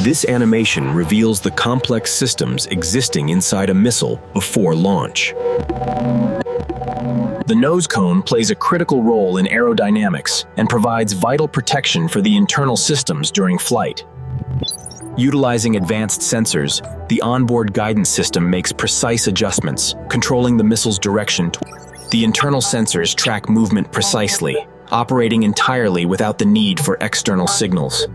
This animation reveals the complex systems existing inside a missile before launch. The nose cone plays a critical role in aerodynamics and provides vital protection for the internal systems during flight. Utilizing advanced sensors, the onboard guidance system makes precise adjustments, controlling the missile's direction. The internal sensors track movement precisely, operating entirely without the need for external signals.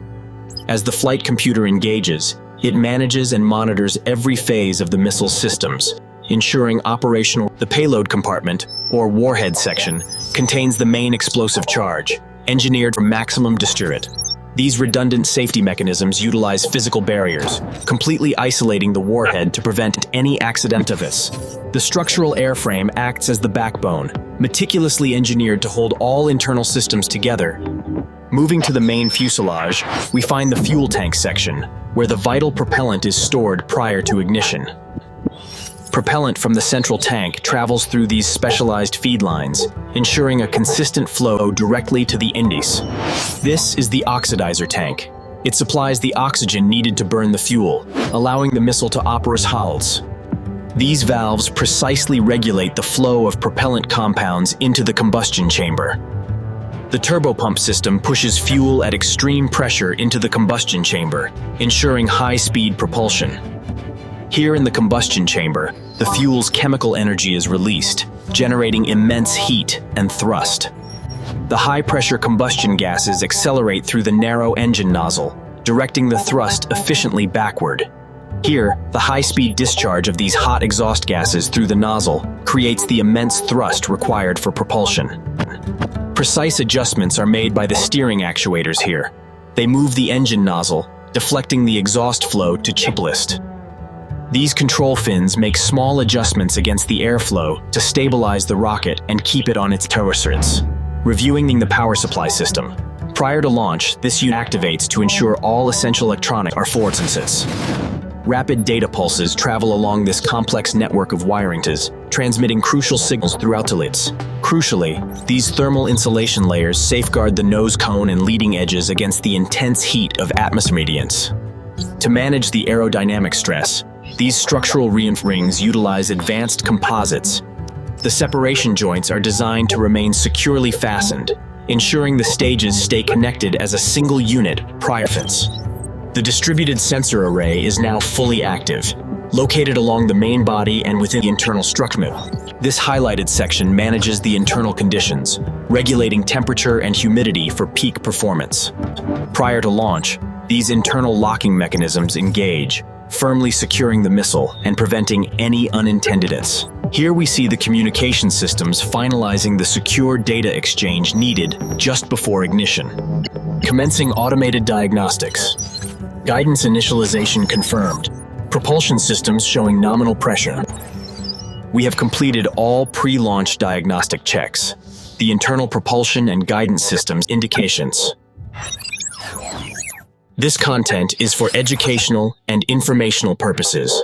As the flight computer engages, it manages and monitors every phase of the missile systems, ensuring operational. The payload compartment, or warhead section, contains the main explosive charge, engineered for maximum deterrent. These redundant safety mechanisms utilize physical barriers, completely isolating the warhead to prevent any accidents. The structural airframe acts as the backbone, meticulously engineered to hold all internal systems together. Moving to the main fuselage, we find the fuel tank section, where the vital propellant is stored prior to ignition. Propellant from the central tank travels through these specialized feed lines, ensuring a consistent flow directly to the indice. This is the oxidizer tank. It supplies the oxygen needed to burn the fuel, allowing the missile to operate hulls. These valves precisely regulate the flow of propellant compounds into the combustion chamber. The turbopump system pushes fuel at extreme pressure into the combustion chamber, ensuring high-speed propulsion. Here in the combustion chamber, the fuel's chemical energy is released, generating immense heat and thrust. The high-pressure combustion gases accelerate through the narrow engine nozzle, directing the thrust efficiently backward. Here, the high-speed discharge of these hot exhaust gases through the nozzle creates the immense thrust required for propulsion. Precise adjustments are made by the steering actuators here. They move the engine nozzle, deflecting the exhaust flow to checklist. These control fins make small adjustments against the airflow to stabilize the rocket and keep it on its course. Reviewing the power supply system. Prior to launch, this unit activates to ensure all essential electronics are forward. Rapid data pulses travel along this complex network of wiring's, transmitting crucial signals throughout the lids. Crucially, these thermal insulation layers safeguard the nose cone and leading edges against the intense heat of atmosphere radiance. To manage the aerodynamic stress, these structural rings utilize advanced composites. The separation joints are designed to remain securely fastened, ensuring the stages stay connected as a single unit prior to fits. The distributed sensor array is now fully active, located along the main body and within the internal structure. This highlighted section manages the internal conditions, regulating temperature and humidity for peak performance. Prior to launch, these internal locking mechanisms engage, firmly securing the missile and preventing any unintended hits. Here we see the communication systems finalizing the secure data exchange needed just before ignition. Commencing automated diagnostics. Guidance initialization confirmed. Propulsion systems showing nominal pressure. We have completed all pre-launch diagnostic checks. The internal propulsion and guidance systems indications. This content is for educational and informational purposes.